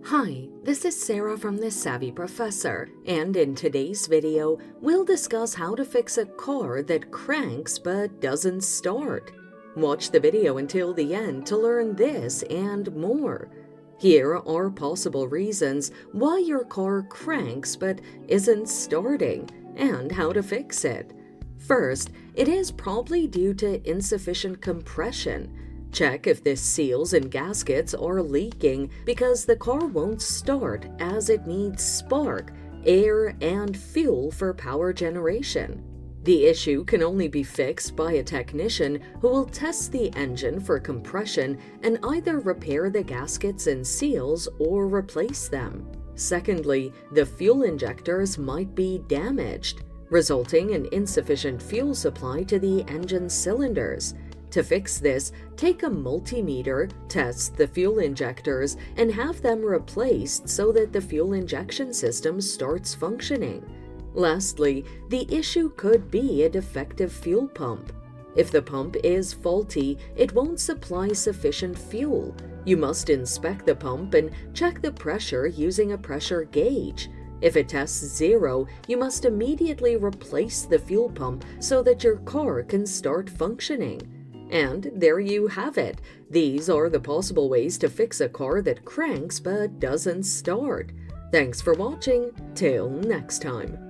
Hi, this is Sarah from The Savvy Professor, and in today's video, we'll discuss how to fix a car that cranks but doesn't start. Watch the video until the end to learn this and more. Here are possible reasons why your car cranks but isn't starting, and how to fix it. First, it is probably due to insufficient compression. Check if the seals and gaskets are leaking because the car won't start as it needs spark, air, and fuel for power generation. The issue can only be fixed by a technician who will test the engine for compression and either repair the gaskets and seals or replace them. Secondly, the fuel injectors might be damaged, resulting in insufficient fuel supply to the engine cylinders. To fix this, take a multimeter, test the fuel injectors, and have them replaced so that the fuel injection system starts functioning. Lastly, the issue could be a defective fuel pump. If the pump is faulty, it won't supply sufficient fuel. You must inspect the pump and check the pressure using a pressure gauge. If it tests 0, you must immediately replace the fuel pump so that your car can start functioning. And there you have it. These are the possible ways to fix a car that cranks but doesn't start. Thanks for watching. Till next time.